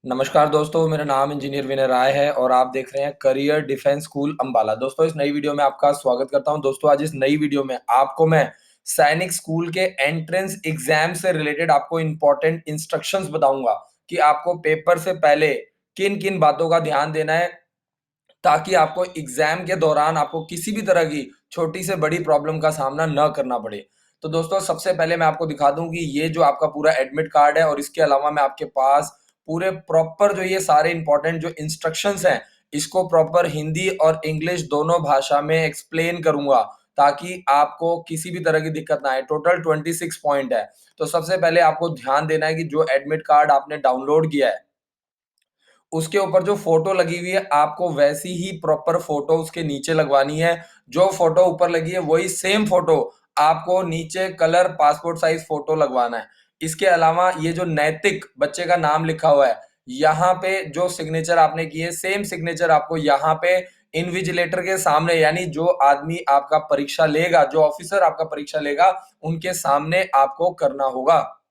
नमस्कार दोस्तों, मेरा नाम इंजीनियर विनय राय है और आप देख रहे हैं करियर डिफेंस स्कूल अंबाला। दोस्तों, इस नई वीडियो में आपका स्वागत करता हूं। दोस्तों, आज इस नई वीडियो में आपको मैं सैनिक स्कूल के एंट्रेंस एग्जाम से रिलेटेड आपको इंपॉर्टेंट इंस्ट्रक्शंस बताऊंगा कि आपको पेपर से पहले किन किन बातों का ध्यान देना है, ताकि आपको एग्जाम के दौरान आपको किसी भी तरह की छोटी से बड़ी प्रॉब्लम का सामना न करना पड़े। तो दोस्तों, सबसे पहले मैं आपको दिखा दूं कि ये जो आपका पूरा एडमिट कार्ड है और इसके अलावा मैं आपके पास पूरे प्रॉपर जो ये सारे इंपॉर्टेंट जो इंस्ट्रक्शंस हैं, इसको प्रॉपर हिंदी और इंग्लिश दोनों भाषा में एक्सप्लेन करूंगा, ताकि आपको किसी भी तरह की दिक्कत ना आए। टोटल 26 पॉइंट है। तो सबसे पहले आपको ध्यान देना है कि जो एडमिट कार्ड आपने डाउनलोड किया है, उसके ऊपर जो फोटो लगी हुई है, आपको वैसी ही प्रॉपर फोटो उसके नीचे लगवानी है। जो फोटो ऊपर लगी है वही सेम फोटो आपको नीचे कलर पासपोर्ट साइज फोटो लगवाना है। इसके अलावा ये जो नैतिक बच्चे का नाम लिखा हुआ है, यहाँ पे जो सिग्नेचर आपने की है, सेम सिग्नेचर आपको यहाँ पे इन्विजिलेटर के सामने, यानी जो आदमी आपका परीक्षा लेगा, जो ऑफिसर आपका परीक्षा लेगा, उनके सामने आपको करना होगा।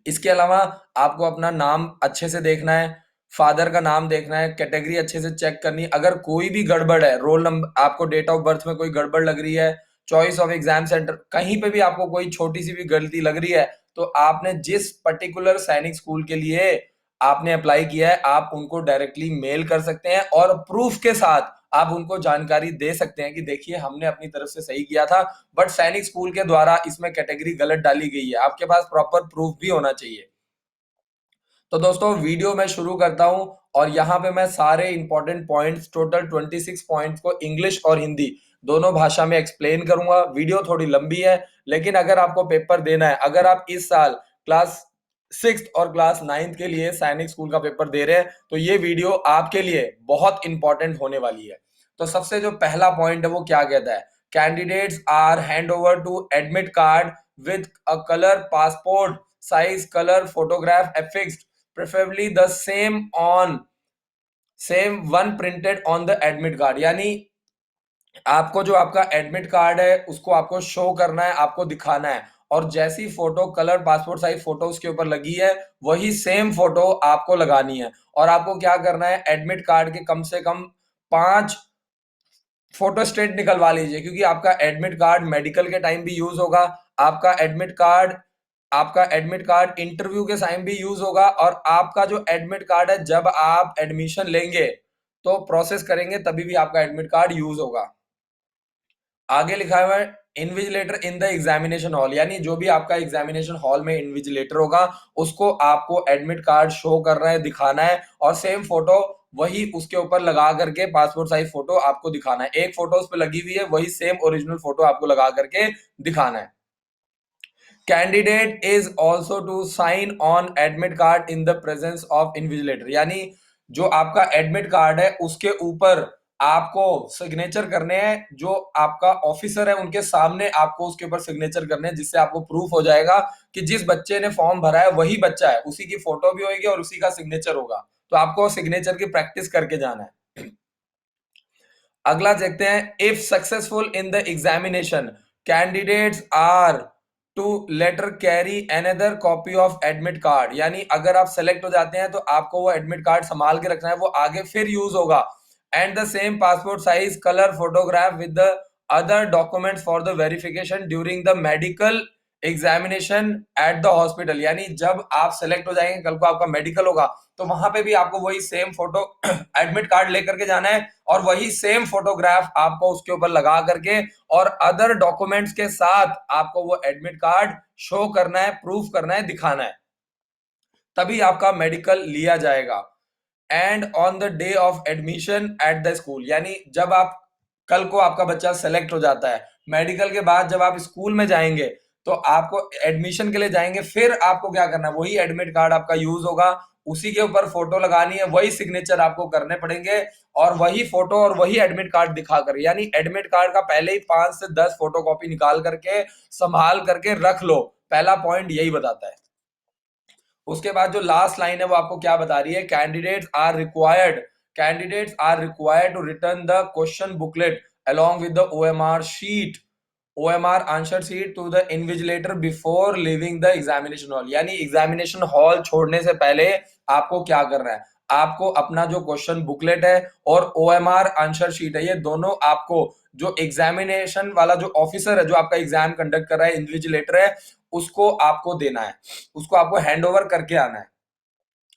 इसके अलावा आपको अपना नाम अच्छे से देखना है, फादर का नाम देखना है, कैटेगरी अच्छे से चेक करनी है। अगर कोई भी गड़बड़ है, रोल नंबर, आपको डेट ऑफ बर्थ में कोई गड़बड़ लग रही है, चॉइस ऑफ एग्जाम सेंटर, कहीं पे भी आपको कोई छोटी सी भी गलती लग रही है, तो आपने जिस पर्टिकुलर सैनिक स्कूल के लिए आपने अप्लाई किया है, आप उनको डायरेक्टली मेल कर सकते हैं और प्रूफ के साथ आप उनको जानकारी दे सकते हैं कि देखिए, हमने अपनी तरफ से सही किया था, बट सैनिक स्कूल के द्वारा इसमें कैटेगरी गलत डाली गई है। आपके पास प्रॉपर प्रूफ भी होना चाहिए। तो दोस्तों, वीडियो मैं शुरू करता हूं और यहाँ पे मैं सारे इंपॉर्टेंट पॉइंट्स, टोटल 26 पॉइंट्स को इंग्लिश और हिंदी दोनों भाषा में एक्सप्लेन करूंगा। वीडियो थोड़ी लंबी है, लेकिन अगर आपको पेपर देना है, अगर आप इस साल क्लास 6 और क्लास 9 के लिए सैनिक स्कूल का पेपर दे रहे हैं, तो ये वीडियो आपके लिए बहुत इंपॉर्टेंट होने वाली है। तो सबसे जो पहला पॉइंट है वो क्या कहता है, candidates are hand over to admit card with a colour passport size colour photograph affixed, preferably the same one printed on the admit card। यानी आपको जो आपका एडमिट कार्ड है उसको आपको शो करना है, आपको दिखाना है, और जैसी photo colour passport size photo उसके ऊपर लगी है, वही सेम फोटो आपको लगानी है। और आपको क्या करना है, एडमिट कार्ड के कम से कम 5 फोटो स्टेट निकलवा लीजिए, क्योंकि आपका एडमिट कार्ड मेडिकल के टाइम भी यूज होगा, आपका एडमिट कार्ड इंटरव्यू के टाइम भी यूज होगा, और आपका जो एडमिट कार्ड है जब आप एडमिशन लेंगे तो प्रोसेस करेंगे तभी भी आपका एडमिट कार्ड यूज होगा। आगे लिखा हुआ है invigilator in the examination hall, यानी जो भी आपका एग्जामिनेशन हॉल में इन्विजिलेटर होगा, उसको आपको एडमिट कार्ड शो करना है, दिखाना है, और सेम फोटो वही उसके ऊपर लगा करके पासपोर्ट साइज फोटो आपको दिखाना है। एक फोटो उस पर लगी हुई है, वही सेम ओरिजिनल फोटो आपको लगा करके दिखाना है। Candidate is also to sign on admit card in the presence of invigilator, यानी जो आपका एडमिट कार्ड है उसके ऊपर आपको सिग्नेचर करने हैं, जो आपका ऑफिसर है उनके सामने आपको उसके ऊपर सिग्नेचर करने हैं, जिससे आपको प्रूफ हो जाएगा कि जिस बच्चे ने फॉर्म भरा है वही बच्चा है, उसी की फोटो भी होगी और उसी का सिग्नेचर होगा। तो आपको सिग्नेचर की प्रैक्टिस करके जाना है। अगला देखते हैं, if successful in the examination candidates are to later carry another copy of admit card, यानी अगर आप सेलेक्ट हो जाते हैं तो आपको वो एडमिट कार्ड संभाल के रखना है, वो आगे फिर यूज होगा। And the same passport size colour photograph with the other documents for the verification during the medical examination at the hospital, यानी जब आप सेलेक्ट हो जाएंगे, कल को आपका मेडिकल होगा, तो वहां पे भी आपको वही सेम फोटो एडमिट कार्ड लेकर के जाना है, और वही सेम फोटोग्राफ आपको उसके ऊपर लगा करके और अदर डॉक्यूमेंट्स के साथ आपको वो एडमिट कार्ड शो करना है, प्रूफ करना है, दिखाना है, तभी आपका मेडिकल लिया जाएगा। And on the day of admission at the school, यानी जब आप कल को आपका बच्चा सेलेक्ट हो जाता है, मेडिकल के बाद जब आप स्कूल में जाएंगे तो आपको एडमिशन के लिए जाएंगे, फिर आपको क्या करना है, वही एडमिट कार्ड आपका यूज होगा, उसी के ऊपर फोटो लगानी है, वही सिग्नेचर आपको करने पड़ेंगे, और वही फोटो और वही एडमिट कार्ड दिखाकर, यानी एडमिट कार्ड का पहले ही 5 से 10 फोटो कॉपी निकाल करके संभाल करके रख लो। पहला पॉइंट यही बताता है। उसके बाद जो लास्ट लाइन है वो आपको क्या बता रही है, candidates are required to return the question booklet along with the OMR sheet OMR answer sheet to the invigilator before leaving the examination hall. यानी एग्जामिनेशन हॉल छोड़ने से पहले आपको क्या करना है, आपको अपना जो क्वेश्चन बुकलेट है और OMR आंसर शीट है, ये दोनों आपको जो एग्जामिनेशन वाला जो ऑफिसर है, जो आपका एग्जाम कंडक्ट कर रहा है, इन्विजिलेटर है, उसको आपको देना है, उसको आपको हैंड ओवर करके आना है।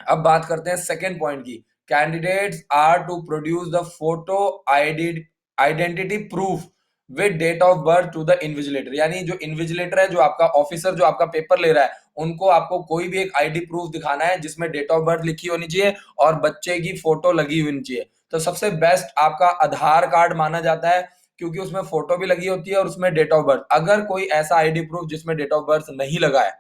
अब बात करते हैं सेकेंड पॉइंट की। Candidates are to produce the photo identity proof with date of birth to the invigilator. यानी जो इन्विजिलेटर है, जो आपका ऑफिसर जो आपका पेपर ले रहा है, उनको आपको कोई भी एक आईडी प्रूफ दिखाना है जिसमें डेट ऑफ बर्थ लिखी होनी चाहिए और बच्चे की फोटो लगी होनी चाहिए। तो सबसे बेस्ट आपका आधार कार्ड माना जाता है, क्योंकि उसमें फोटो भी लगी होती है और उसमें डेट ऑफ बर्थ। अगर कोई ऐसा आईडी प्रूफ जिसमें डेट ऑफ बर्थ नहीं लगा है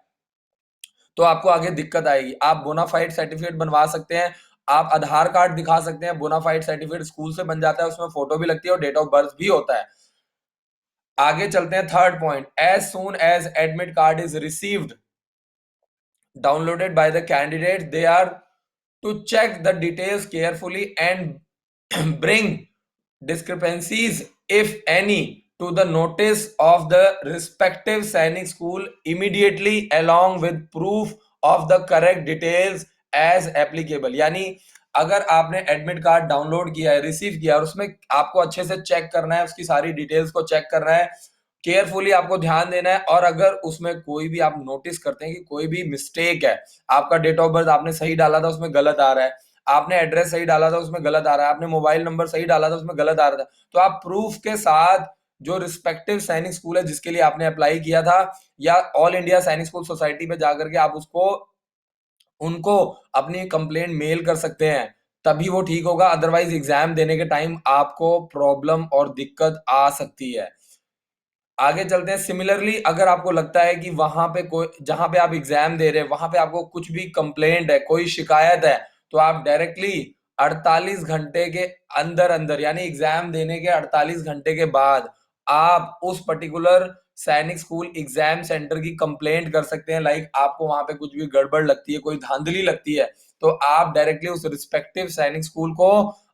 तो आपको आगे दिक्कत आएगी। आप बोनाफाइड सर्टिफिकेट बनवा सकते हैं, आप आधार कार्ड दिखा सकते हैं, बोनाफाइड सर्टिफिकेट स्कूल से बन जाता है, उसमें फोटो भी लगती है और डेट ऑफ बर्थ भी होता है। आगे चलते हैं third point. As soon as admit card is received downloaded by the candidate, they are to check the details carefully and bring discrepancies, if any, to the notice of the respective सैनिक school immediately along with proof of the correct details as applicable। यानी अगर आपने admit card download किया है, receive किया है, और उसमें आपको अच्छे से चेक करना है, उसकी सारी डिटेल्स को चेक करना है, केयरफुली आपको ध्यान देना है। और अगर उसमें कोई भी आप नोटिस करते हैं कि कोई भी मिस्टेक है, आपका डेट ऑफ बर्थ आपने सही डाला था उसमें गलत आ रहा है, आपने एड्रेस सही डाला था उसमें गलत आ रहा है, आपने मोबाइल नंबर सही डाला था उसमें गलत आ रहा था, तो आप प्रूफ के साथ जो रिस्पेक्टिव सैनिक स्कूल है जिसके लिए आपने अप्लाई किया था, या ऑल इंडिया सैनिक स्कूल सोसाइटी पे जाकर के आप उसको उनको अपनी कंप्लेंट मेल कर सकते हैं, तभी वो ठीक होगा। अदरवाइज एग्जाम देने के टाइम आपको प्रॉब्लम और दिक्कत आ सकती है। आगे चलते हैं। सिमिलरली अगर आपको लगता है कि वहां पे कोई, जहां पे आप एग्जाम दे रहे हैं वहां पे आपको कुछ भी कंप्लेंट है, कोई शिकायत है, तो आप डायरेक्टली 48 घंटे के अंदर अंदर, यानी एग्जाम देने के 48 घंटे के बाद आप उस पर्टिकुलर सैनिक स्कूल एग्जाम सेंटर की कंप्लेंट कर सकते हैं। लाइक आपको वहां पे कुछ भी गड़बड़ लगती है, कोई धांधली लगती है, तो आप डायरेक्टली उस रिस्पेक्टिव सैनिक स्कूल को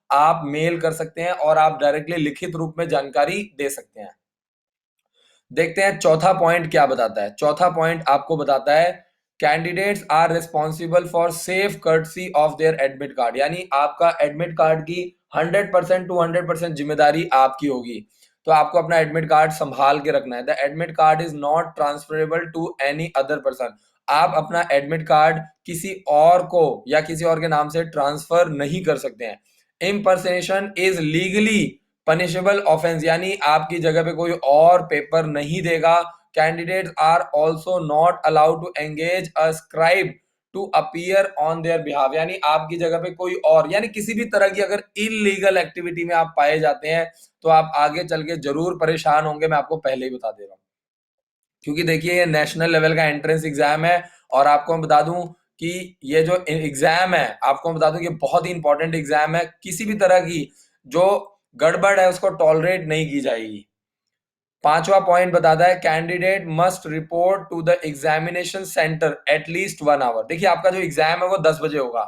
आप मेल कर सकते हैं और आप डायरेक्टली लिखित रूप में जानकारी दे सकते हैं। देखते हैं चौथा पॉइंट क्या बताता है। चौथा पॉइंट आपको बताता है candidates are responsible for safe courtesy of their admit card. यानी आपका एडमिट कार्ड की 100% टू 100% जिम्मेदारी आपकी होगी। तो आपको अपना एडमिट कार्ड संभाल के रखना है। The admit card is not transferable to any other person. आप अपना एडमिट कार्ड किसी और को या किसी और के नाम से ट्रांसफर नहीं कर सकते हैं। Impersonation is legally punishable offence. यानी आपकी जगह पे कोई और पेपर नहीं देगा। Candidates are also not allowed to engage a scribe to appear on their behalf. यानी आपकी जगह पे कोई और, यानी किसी भी तरह की अगर इलीगल एक्टिविटी में आप पाए जाते हैं तो आप आगे चल के जरूर परेशान होंगे, मैं आपको पहले ही बता दे रहा हूं। क्योंकि देखिए ये नेशनल लेवल का एंट्रेंस एग्जाम है, और आपको मैं बता दूं कि ये जो एग्जाम है, आपको मैं बता दूं कि बहुत ही इंपॉर्टेंट एग्जाम है। किसी भी तरह की जो गड़बड़ है उसको टॉलरेट नहीं की जाएगी। पांचवा पॉइंट बताता है candidate must report to the examination centre at least 1 hour. देखिए आपका जो एग्जाम है वो 10 बजे होगा,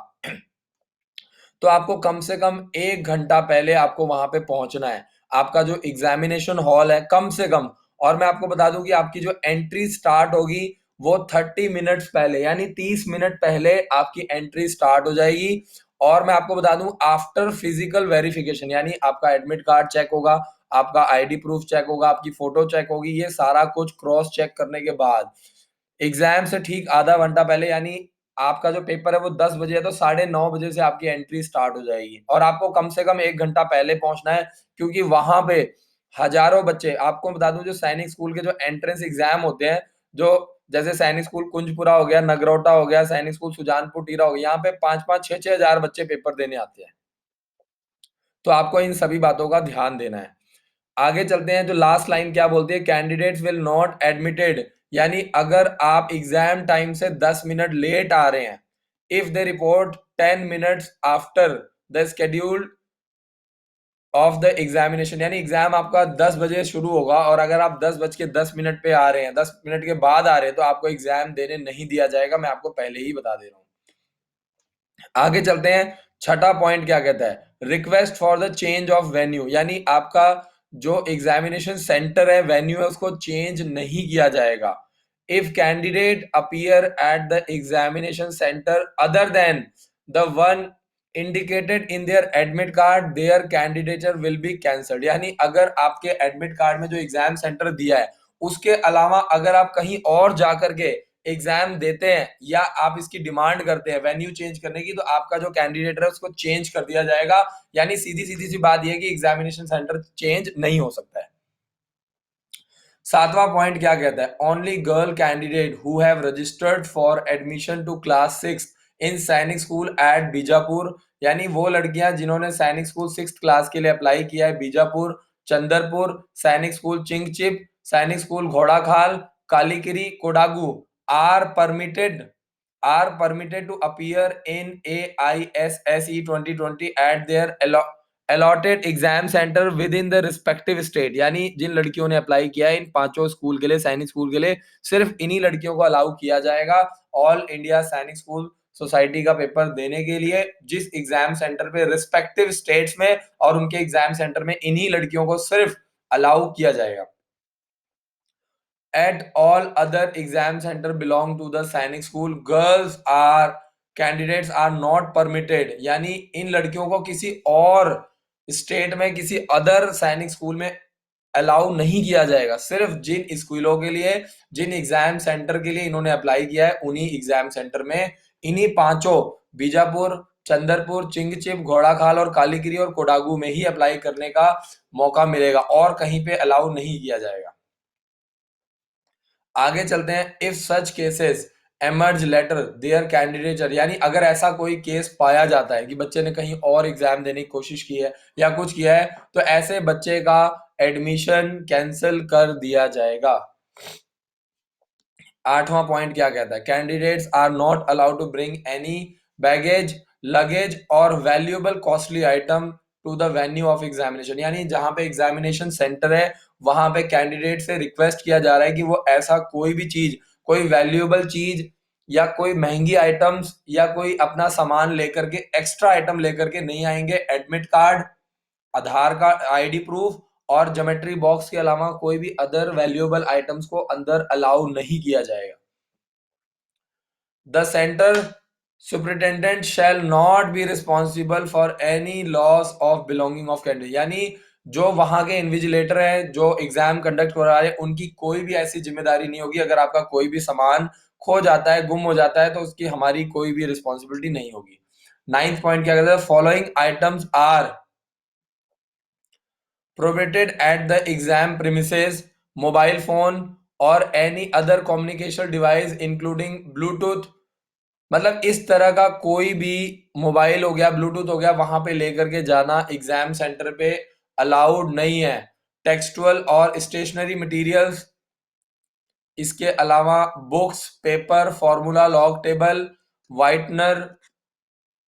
तो आपको कम से कम 1 घंटा पहले आपको वहां पे पहुंचना है। आपका जो एग्जामिनेशन हॉल है कम से कम, और मैं आपको बता दूं कि आपकी जो एंट्री स्टार्ट होगी वो 30 मिनट्स पहले, यानी 30 मिनट पहले आपकी एंट्री स्टार्ट हो जाएगी। और मैं आपको बता दूं आफ्टर फिजिकल वेरिफिकेशन, यानी आपका एडमिट कार्ड चेक होगा, आपका आईडी प्रूफ चेक होगा, आपकी फोटो चेक होगी, ये सारा कुछ क्रॉस चेक करने के बाद एग्जाम से ठीक आधा घंटा पहले, यानी आपका जो पेपर है वो 10 बजे है, तो 9:30 बजे से आपकी एंट्री स्टार्ट हो जाएगी। और आपको कम से कम 1 घंटा पहले पहुंचना है, क्योंकि वहां पे हजारों बच्चे, आपको बता दूं जो सैनिक स्कूल के जो एंट्रेंस एग्जाम होते हैं, जो जैसे सैनिक स्कूल कुंजपुरा हो गया, नगरोटा हो गया, सैनिक स्कूल सुजानपुर टीरा हो गया, यहाँ पे 5-5, 6-6 हजार बच्चे पेपर देने आते हैं। तो आपको इन सभी बातों का ध्यान देना है। आगे चलते हैं। जो लास्ट लाइन क्या बोलती है, कैंडिडेट्स विल नॉट एडमिटेड। यानी अगर आप एग्जाम टाइम से 10 मिनट लेट आ रहे हैं, if they report 10 minutes after the scheduled of the examination, यानी एग्जाम आपका 10 बजे शुरू होगा और अगर आप 10:10 पे आ रहे हैं, 10 मिनट के बाद आ रहे हैं, तो आपको एग्जाम देने नहीं दिया जाएगा। मैं आपको पहले ही बता दे रहा हूं। आगे चलते हैं। छठा पॉइंट क्या कहता है, request for the change of venue. यानी आपका जो एग्जामिनेशन सेंटर है, वेन्यू है, उसको चेंज नहीं किया जाएगा। If candidate appear at the examination centre other than the one indicated in their admit card, their candidature will be cancelled. यानी अगर आपके एडमिट कार्ड में जो एग्जाम सेंटर दिया है उसके अलावा अगर आप कहीं और जाकर के एग्जाम देते हैं या आप इसकी डिमांड करते हैं वेन्यू चेंज करने की, तो आपका जो कैंडिडेट है उसको चेंज कर दिया जाएगा। यानी सीधी सीधी सी बात यह है कि एग्जामिनेशन सेंटर चेंज नहीं हो सकता है। सातवां पॉइंट क्या कहता है? Only girl candidate who have registered for admission to class 6 in Sainik school eight Bijapur, यानी वो लड़कियां जिन्होंने सैनिक स्कूल 6th क्लास के लिए अप्लाई किया है बीजापुर, चंदरपुर, सैनिक school Chhingchhip, Sainik school Ghorakhal, Kalikiri, Kodagu are permitted to appear in AISSE 2020 at their allotted exam centre within the respective state. यानी जिन लड़कियों ने अप्लाई किया है इन पांचों स्कूल के लिए, सैनिक स्कूल के लिए, सिर्फ इन्हीं लड़कियों को अलाउ किया जाएगा ऑल इंडिया सैनिक स्कूल सोसाइटी का पेपर देने के लिए, जिस एग्जाम सेंटर पे रिस्पेक्टिव स्टेट्स में और उनके एग्जाम सेंटर में इन्हीं लड़कियों को सिर्फ अलाउ किया जाएगा। At all other exam center belong to the Sainik school, girls are candidates are not permitted. यानी इन लड़कियों को किसी और स्टेट में किसी अदर सैनिक स्कूल में अलाउ नहीं किया जाएगा। सिर्फ जिन स्कूलों के लिए, जिन एग्जाम सेंटर के लिए इन्होंने अप्लाई किया है उन्हीं एग्जाम सेंटर में, इन्हीं पांचों बीजापुर, चंदरपुर, चिंगचिप, घोड़ाखाल और कालीगिरी और कोडागू में ही अप्लाई करने का मौका मिलेगा और कहीं पे अलाउ नहीं किया जाएगा। आगे चलते हैं। If such cases emerge later their candidature, यानी अगर ऐसा कोई केस पाया जाता है कि बच्चे ने कहीं और एग्जाम देने की कोशिश की है या कुछ किया है, तो ऐसे बच्चे का एडमिशन कैंसिल कर दिया जाएगा। आठवां पॉइंट क्या कहता है? Candidates are not allowed to bring any baggage, luggage और valuable costly item to the venue of examination. यानी जहां पे एग्जामिनेशन सेंटर है वहां पे कैंडिडेट से रिक्वेस्ट किया जा रहा है कि वो ऐसा कोई भी चीज, कोई वैल्यूएबल चीज या कोई महंगी आइटम्स या कोई अपना सामान लेकर के, एक्स्ट्रा आइटम लेकर के नहीं आएंगे। एडमिट कार्ड, आधार कार्ड, आईडी प्रूफ और ज्योमेट्री बॉक्स के अलावा कोई भी अदर वैल्यूएबल आइटम्स को अंदर अलाउ नहीं किया जाएगा। The centre superintendent shall not be responsible for any loss of belonging of candidate. यानी जो वहां के इन्विजिलेटर हैं, जो एग्जाम कंडक्ट करा रहे हैं, उनकी कोई भी ऐसी जिम्मेदारी नहीं होगी। अगर आपका कोई भी सामान खो जाता है, गुम हो जाता है, तो उसकी हमारी कोई भी रिस्पॉन्सिबिलिटी नहीं होगी। नाइन्थ पॉइंट क्या कहता है? Following items are prohibited at the exam premises: mobile phone और any other communication device including Bluetooth। मतलब इस तरह का कोई भी मोबाइल हो गया, ब्लूटूथ हो गया, वहां पे लेकर के जाना एग्जाम सेंटर पे अलाउड नहीं है। टेक्सटुअल और स्टेशनरी मटेरियल्स, इसके अलावा books, paper, formula, log table, whitener,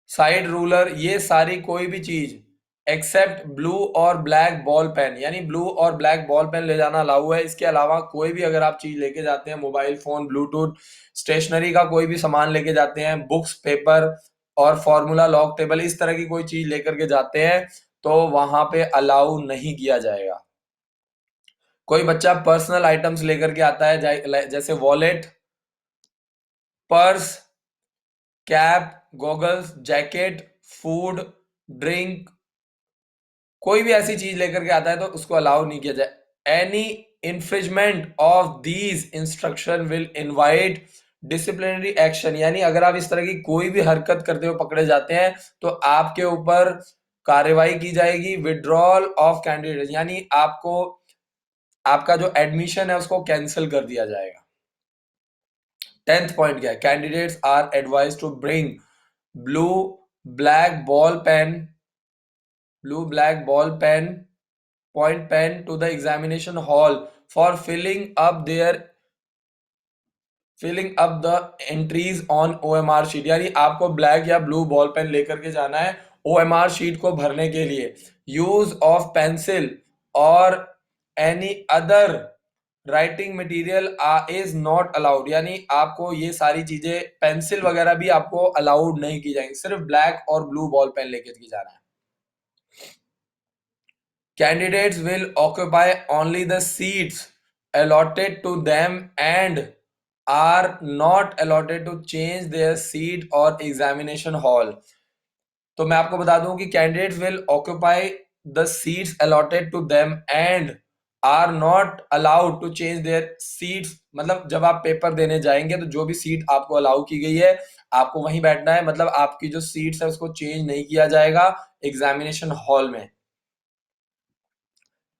side ruler, ये सारी कोई भी चीज एक्सेप्ट ब्लू और ब्लैक बॉल पेन, यानी ब्लू और ब्लैक बॉल पेन ले जाना अलाउ है। इसके अलावा कोई भी अगर आप चीज लेके जाते हैं, मोबाइल फोन, ब्लूटूथ, स्टेशनरी का कोई भी सामान लेके जाते हैं, बुक्स, पेपर और फॉर्मूला, लॉग टेबल, इस तरह की कोई चीज लेकर के जाते हैं तो वहां पे अलाउ नहीं किया जाएगा। कोई बच्चा पर्सनल आइटम्स लेकर के आता है जैसे wallet, purse, cap, goggles, jacket, food, drink, कोई भी ऐसी चीज लेकर के आता है तो उसको अलाउ नहीं किया जाए। Any infringement of these instruction will invite disciplinary action. यानी अगर आप इस तरह की कोई भी हरकत करते हुए पकड़े जाते हैं तो आपके ऊपर कार्रवाई की जाएगी, विड्रॉल ऑफ कैंडिडेट, यानी आपको आपका जो एडमिशन है उसको कैंसिल कर दिया जाएगा। 10th पॉइंट क्या है? Candidates are advise to bring blue black ball pen point pen to the examination hall for filling up the entries on OMR sheet। यानी आपको ब्लैक या ब्लू बॉल पेन लेकर के जाना है OMR शीट को भरने के लिए। यूज ऑफ पेंसिल और any other writing material is not allowed. यानी आपको ये सारी चीजें, पेंसिल वगैरह भी आपको अलाउड नहीं की जाएंगी, सिर्फ ब्लैक और ब्लू बॉल पेन लेकर के जाना है। Candidates will occupy only the seats allotted to them and are not allotted to change their seat or examination hall. तो मैं आपको बता दूं कि candidates will occupy the seats allotted to them and are not allowed to change their seats. मतलब जब आप paper देने जाएंगे तो जो भी सीट आपको अलाउ की गई है आपको वहीं बैठना है, मतलब आपकी जो सीट्स है उसको चेंज नहीं किया जाएगा एग्जामिनेशन हॉल में।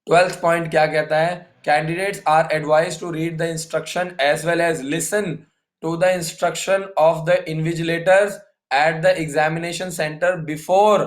12th पॉइंट क्या कहता है? Candidates are advise to read the instruction as well as listen to the instruction of the invigilators at the examination centre before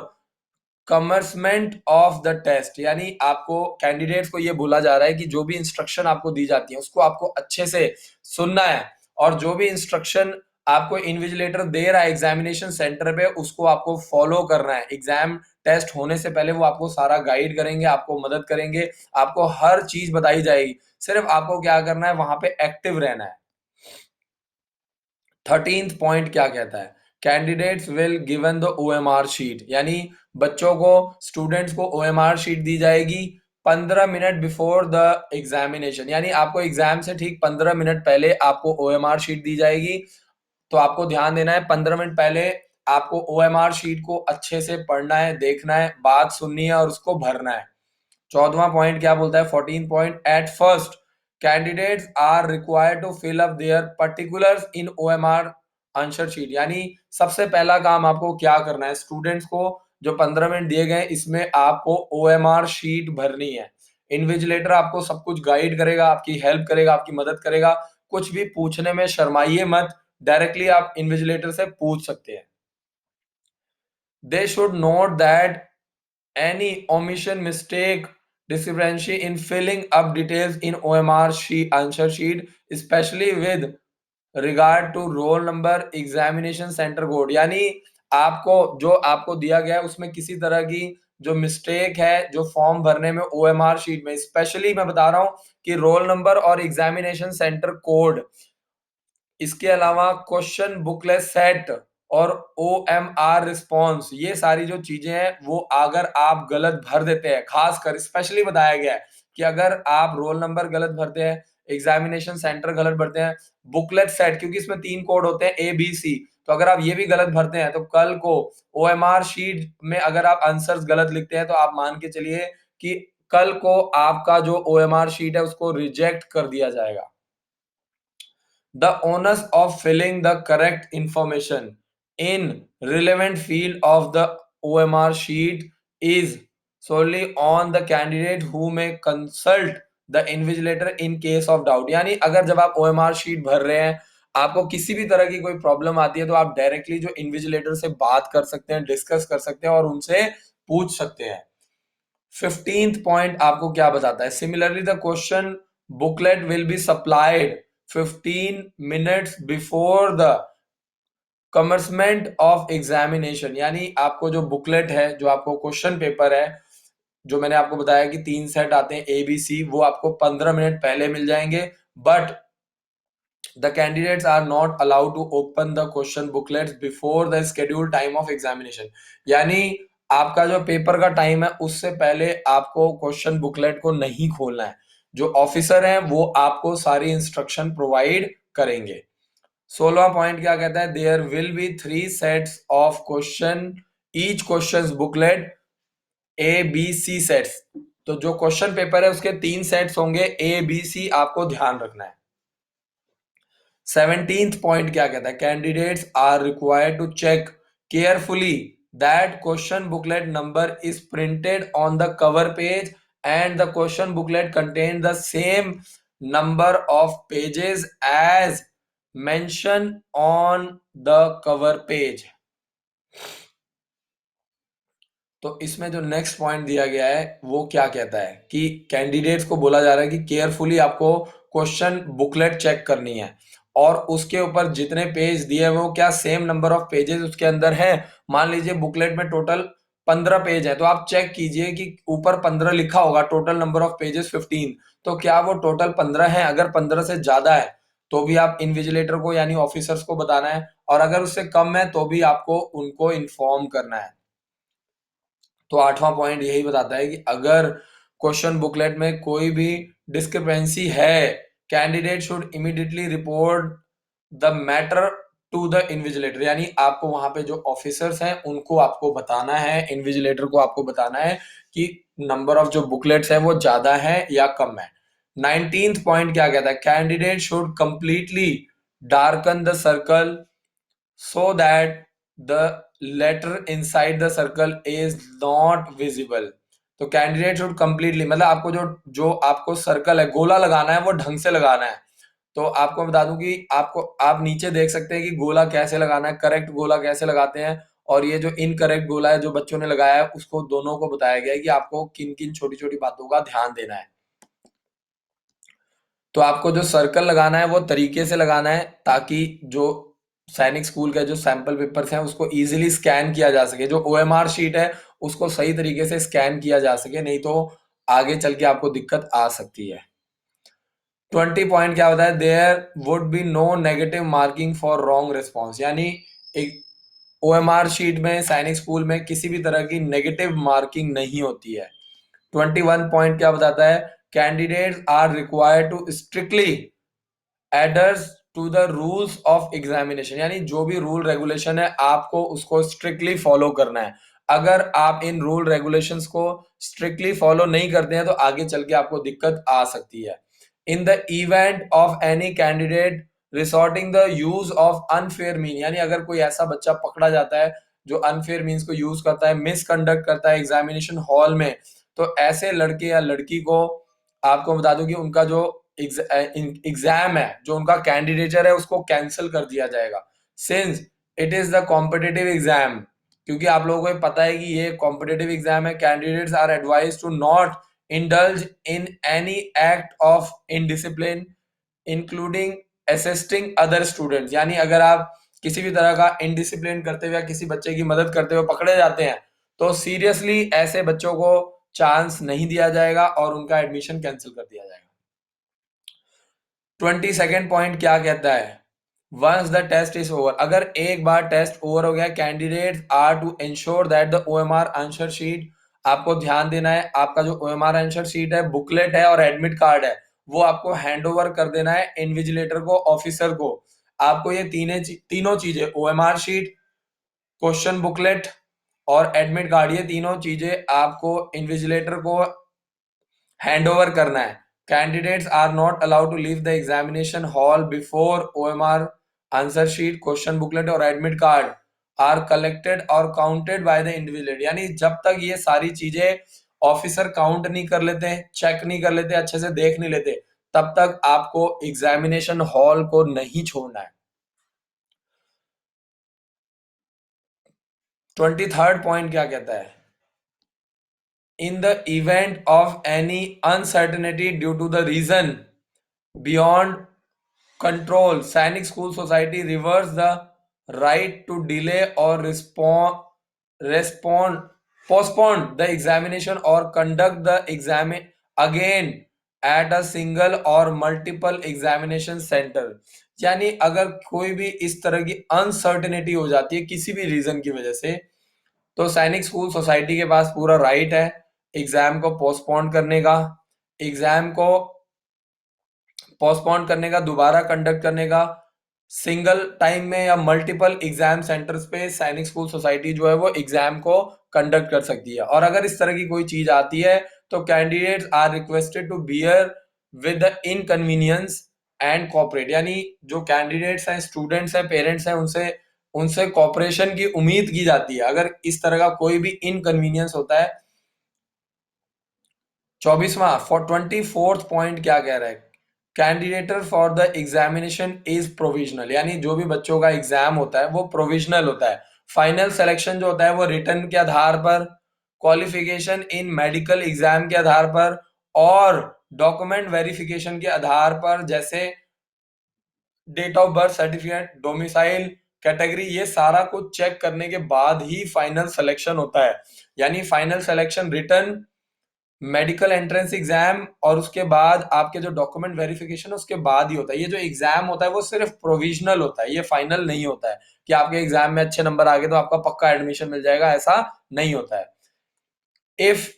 commencement of the test. यानी आपको candidates को ये बोला जा रहा है कि जो भी इंस्ट्रक्शन आपको दी जाती है उसको आपको अच्छे से सुनना है, और जो भी इंस्ट्रक्शन आपको इन्विजिलेटर दे रहा है एग्जामिनेशन सेंटर पे उसको आपको फॉलो करना है। एग्जाम टेस्ट होने से पहले वो आपको सारा गाइड करेंगे, आपको मदद करेंगे, आपको हर चीज बताई जाएगी, सिर्फ आपको क्या करना है, वहां पे एक्टिव रहना है। 13th पॉइंट क्या कहता है? Candidates will given the OMR sheet, यानी बच्चों को, स्टूडेंट्स को ओएमआर शीट दी जाएगी 15 मिनट बिफोर द एग्जामिनेशन। यानी आपको एग्जाम से ठीक 15 मिनट पहले आपको ओएमआर शीट दी जाएगी। तो आपको ध्यान देना है 15 मिनट पहले आपको ओएमआर शीट को अच्छे से पढ़ना है, देखना है, बात सुननी है और उसको भरना है। 14वां पॉइंट क्या बोलता है? 14 point, at first candidates are required to fill up their particulars in OMR answer sheet. यानी सबसे पहला काम आपको क्या करना है, स्टूडेंट्स को जो 15 मिनट दिए गए इसमें आपको ओएमआर शीट भरनी है। इन्विजिलेटर आपको सब कुछ गाइड करेगा, आपकी हेल्प करेगा, आपकी मदद करेगा। कुछ भी पूछने में शर्माइए मत, डायरेक्टली आप इन्विजिलेटर से पूछ सकते हैं। They should note that any omission, mistake, discrepancy in filling up details in OMR sheet, answer sheet, especially with regard to roll number, examination center code। यानी आपको जो आपको दिया गया है उसमें किसी तरह की जो मिस्टेक है जो फॉर्म भरने में OMR शीट में, स्पेशली मैं बता रहा हूं कि रोल नंबर और एग्जामिनेशन सेंटर कोड, इसके अलावा क्वेश्चन बुकलेट सेट और OMR रिस्पॉन्स, ये सारी जो चीजें हैं वो अगर आप गलत भर देते हैं, खासकर स्पेशली बताया गया है कि अगर आप रोल नंबर गलत भरते हैं, एग्जामिनेशन सेंटर गलत भरते हैं, बुकलेट सेट, क्योंकि इसमें 3 कोड होते हैं ABC, तो अगर आप ये भी गलत भरते हैं तो कल को OMR शीट में अगर आप आंसर्स गलत लिखते हैं तो आप मान के चलिए कि कल को आपका जो OMR शीट है उसको रिजेक्ट कर दिया जाएगा। The onus of filling the correct information in relevant field of the OMR sheet is solely on the candidate who may consult the invigilator in case of doubt। यानी अगर जब आप OMR sheet भर रहे हैं आपको किसी भी तरह की कोई प्रॉब्लम आती है तो आप डायरेक्टली जो इन्विजिलेटर से बात कर सकते हैं, डिस्कस कर सकते हैं और उनसे पूछ सकते हैं। 15th पॉइंट आपको क्या बताता है? Similarly the question booklet will be supplied 15 minutes before the commencement of examination. यानी आपको जो बुकलेट है, जो आपको क्वेश्चन पेपर है, जो मैंने आपको बताया कि 3 सेट आते हैं ABC, वो आपको 15 मिनट पहले मिल जाएंगे, but the candidates are not allowed to open the question booklets before the scheduled time of examination। यानी आपका जो पेपर का टाइम है उससे पहले आपको क्वेश्चन बुकलेट को नहीं खोलना है। जो ऑफिसर हैं वो आपको सारी इंस्ट्रक्शन प्रोवाइड करेंगे। 16वां पॉइंट क्या कहता है? There will be 3 sets of question, each question booklet ABC sets. तो जो क्वेश्चन पेपर है उसके 3 सेट्स होंगे, ABC आपको ध्यान रखना है। 17th पॉइंट क्या कहता है? Candidates are required to check carefully that question booklet number is printed on the cover page and the question booklet contain the same number of pages as mention on the cover page. तो इसमें जो next point दिया गया है वो क्या कहता है कि कैंडिडेट्स को बोला जा रहा है कि केयरफुली आपको क्वेश्चन बुकलेट चेक करनी है और उसके ऊपर जितने पेज दिए हैं वो क्या सेम नंबर ऑफ पेजेस उसके अंदर हैं। मान लीजिए बुकलेट में टोटल 15 पेज है तो आप चेक कीजिए कि ऊपर 15 लिखा होगा, टोटल नंबर ऑफ पेजेस 15, तो क्या वो टोटल 15 है? अगर 15 से ज्यादा है तो भी आप इन्विजिलेटर को यानी ऑफिसर्स को बताना है, और अगर उससे कम है तो भी आपको उनको इन्फॉर्म करना है। तो 8वां पॉइंट यही बताता है कि अगर क्वेश्चन बुकलेट में कोई भी डिस्क्रिपेंसी है, candidate should immediately report the matter to the invigilator, यानी आपको वहां पे जो ऑफिसर्स हैं उनको आपको बताना है, इन्विजिलेटर को आपको बताना है कि नंबर ऑफ जो बुकलेट्स है वो ज्यादा है या कम है। 19th पॉइंट क्या कहता है, candidate should completely darken the circle so that the letter inside the circle is not visible। तो कैंडिडेट शुड कंप्लीटली मतलब आपको जो जो आपको सर्कल है, गोला लगाना है, वो ढंग से लगाना है। तो आपको बता दूं कि आपको आप नीचे देख सकते हैं कि गोला कैसे लगाना है, करेक्ट गोला कैसे लगाते हैं, और ये जो इनकरेक्ट गोला है जो बच्चों ने लगाया है उसको दोनों को बताया गया है कि आपको किन किन छोटी छोटी बातों का ध्यान देना है। तो आपको जो सर्कल लगाना है वो तरीके से लगाना है ताकि जो सैनिक स्कूल के जो सैंपल पेपर्स हैं उसको इजीली स्कैन किया जा सके, जो ओएमआर शीट है उसको सही तरीके से स्कैन किया जा सके, नहीं तो आगे चल के आपको दिक्कत आ सकती है। 20 पॉइंट क्या होता है, there would be no negative marking for wrong response, यानी एक ओएमआर शीट में सैनिक स्कूल में किसी भी तरह की नेगेटिव मार्किंग नहीं होती है। 21 पॉइंट क्या बताता है, candidates are required to strictly adheres to the rules of examination, यानी जो भी रूल रेगुलेशन है आपको उसको स्ट्रिक्टली फॉलो करना है। अगर आप इन रूल रेगुलेशंस को स्ट्रिक्टली फॉलो नहीं करते हैं तो आगे चल के आपको दिक्कत आ सकती है। In the event of any candidate resorting the use of unfair mean, यानी अगर कोई ऐसा बच्चा पकड़ा जाता है जो अनफेयर मीन्स को यूज करता है, मिसकंडक्ट करता है एग्जामिनेशन हॉल में, तो ऐसे लड़के या लड़की को आपको बता दूं कि उनका जो एग्जाम है, जो उनका कैंडिडेचर है, उसको कैंसिल कर दिया जाएगा, since it is the competitive exam. क्योंकि आप लोगों को पता है कि ये कॉम्पिटिटिव एग्जाम है, candidates are advise to not indulge in any act of indiscipline including assisting other students, यानी अगर आप किसी भी तरह का इनडिसिप्लिन करते हुए या किसी बच्चे की मदद करते हुए पकड़े जाते हैं तो सीरियसली ऐसे बच्चों को चांस नहीं दिया जाएगा और उनका एडमिशन कैंसिल कर दिया जाएगा। 22nd पॉइंट क्या कहता है, once the test is over, अगर एक बार टेस्ट ओवर हो गया, candidates are to ensure that the OMR answer sheet, आपको ध्यान देना है आपका जो ओएमआर आंसर शीट है, बुकलेट है और एडमिट कार्ड है वो आपको हैंड ओवर कर देना है इन्विजिलेटर को, ऑफिसर को। आपको ये तीनों चीजें, ओएमआर शीट, क्वेश्चन बुकलेट और एडमिट कार्ड, ये तीनों चीजें आपको इन्विजिलेटर को हैंड ओवर करना है। Candidates are not allowed to leave the examination hall before OMR answer sheet, question booklet और एडमिट कार्ड आर कलेक्टेड और काउंटेड बाय द इंडिविजुअल, यानी जब तक ये सारी चीजें ऑफिसर काउंट नहीं कर लेते, चेक नहीं कर लेते, अच्छे से देख नहीं लेते, तब तक आपको एग्जामिनेशन हॉल को नहीं छोड़ना है। 23rd पॉइंट क्या कहता है, in the event of any uncertainty due to the reason beyond control, Sainik School Society reverse the right to delay or respond postpone the examination or conduct the exam again at a single or multiple examination center, यानी अगर कोई भी इस तरह की uncertainty हो जाती है किसी भी रीजन की वजह से, तो सैनिक स्कूल सोसाइटी के पास पूरा राइट है एग्जाम को पोस्टपोन करने का, एग्जाम को पोस्टपोन करने का, दोबारा कंडक्ट करने का, सिंगल टाइम में या मल्टीपल एग्जाम सेंटर्स पे सैनिक स्कूल सोसाइटी जो है वो एग्जाम को कंडक्ट कर सकती है। और अगर इस तरह की कोई चीज आती है तो candidates are requested to bear with the inconvenience and cooperate, यानी जो कैंडिडेट्स हैं, स्टूडेंट्स हैं, पेरेंट्स हैं, उनसे उनसे कॉपरेशन की उम्मीद की जाती है अगर इस तरह का कोई भी इनकन्वीनियंस होता है। 24वां फॉर 24th पॉइंट क्या कह रहा है, candidature for the examination is provisional, यानी जो भी बच्चों का एग्जाम होता है वो प्रोविजनल होता है। फाइनल सिलेक्शन जो होता है वो रिटर्न के आधार पर, क्वालिफिकेशन इन मेडिकल एग्जाम के आधार पर और डॉक्यूमेंट वेरिफिकेशन के आधार पर, जैसे date of birth certificate, domicile, category, ये सारा कुछ चेक करने के बाद ही फाइनल सिलेक्शन होता है। यानी final selection return, medical entrance exam और उसके बाद आपके जो डॉक्यूमेंट वेरिफिकेशन उसके बाद ही होता है। ये जो एग्जाम होता है वो सिर्फ प्रोविजनल होता है, ये फाइनल नहीं होता है कि आपके एग्जाम में अच्छे नंबर आ गए तो आपका पक्का एडमिशन मिल जाएगा, ऐसा नहीं होता है। If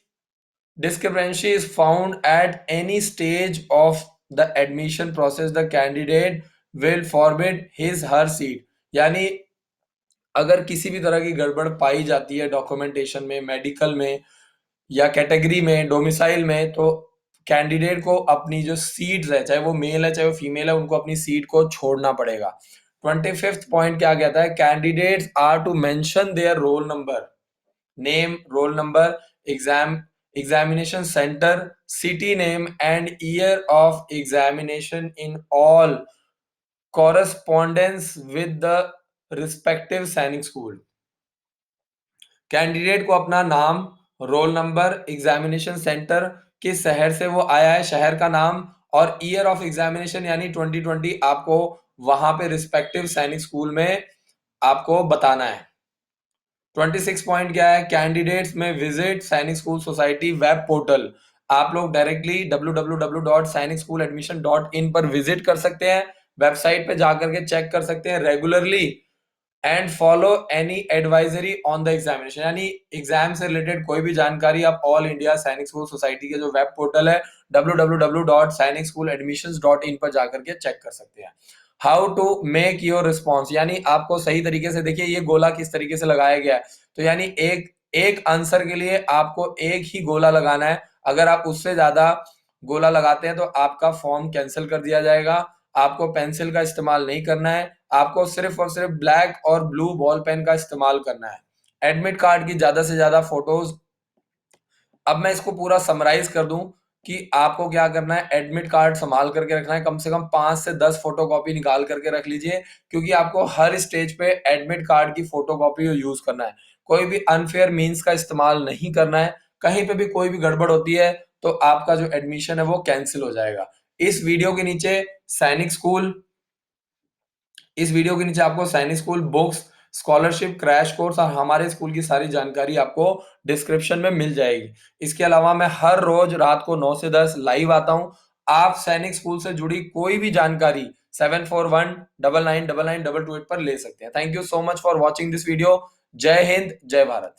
discrepancy is found at any stage of the admission process, the candidate will forfeit his her seat. यानी अगर किसी भी तरह की गड़बड़ पाई जाती है डॉक्यूमेंटेशन में, मेडिकल में या कैटेगरी में, डोमिसाइल में, तो कैंडिडेट को अपनी जो सीट है, चाहे वो मेल है चाहे वो फीमेल है, उनको अपनी सीट को छोड़ना पड़ेगा। 25th पॉइंट क्या कहता है? Candidates are to mention their roll number, name, roll number, examination centre, city name and year of examination in all correspondence with the respective Sainik school. Candidate को अपना नाम, रोल नंबर, एग्जामिनेशन सेंटर, किस शहर से वो आया है, शहर का नाम, और ईयर ऑफ एग्जामिनेशन यानी 2020 आपको वहां पे रिस्पेक्टिव सैनिक स्कूल में आपको बताना है। 26 पॉइंट क्या है? कैंडिडेट्स में विजिट सैनिक स्कूल सोसाइटी वेब पोर्टल। आप लोग डायरेक्टली www.sainicsschooladmission.in पर विजिट कर सकते हैं, वेबसाइट पे जाकर के चेक कर सकते हैं regularly, and follow any advisory on the examination. यानी एग्जाम से रिलेटेड कोई भी जानकारी आप ऑल इंडिया सैनिक स्कूल सोसाइटी के जो वेब पोर्टल है www.sainicsschooladmissions.in पर जाकर के चेक कर सकते हैं। How to make your response, यानी आपको सही तरीके से, देखिए ये गोला किस तरीके से लगाया गया है, तो यानी एक आंसर के लिए आपको एक ही गोला लगाना है। अगर आप उससे ज्यादा गोला लगाते हैं तो आपका फॉर्म कैंसिल कर दिया जाएगा। आपको पेंसिल का इस्तेमाल नहीं करना है, आपको सिर्फ और सिर्फ ब्लैक और ब्लू बॉल पेन का इस्तेमाल करना है। एडमिट कार्ड की ज्यादा से ज्यादा फोटोज, अब मैं इसको पूरा समराइज कर दूं कि आपको क्या करना है, एडमिट कार्ड संभाल करके रखना है, कम से कम 5 से 10 फोटोकॉपी निकाल करके रख लीजिए, क्योंकि आपको हर स्टेज पे एडमिट कार्ड की फोटोकॉपी यूज करना है। कोई भी अनफेयर मीन्स का इस्तेमाल नहीं करना है। कहीं पे भी कोई भी गड़बड़ होती है तो आपका जो एडमिशन है वो कैंसिल हो जाएगा। इस वीडियो के नीचे सैनिक स्कूल इस वीडियो के नीचे आपको सैनिक school books, scholarship, crash course और हमारे स्कूल की सारी जानकारी आपको डिस्क्रिप्शन में मिल जाएगी। इसके अलावा मैं हर रोज रात को 9 से 10 लाइव आता हूं। आप सैनिक स्कूल से जुड़ी कोई भी जानकारी 7419999922 पर ले सकते हैं। Thank you so much for watching this video. जय हिंद, जय भारत।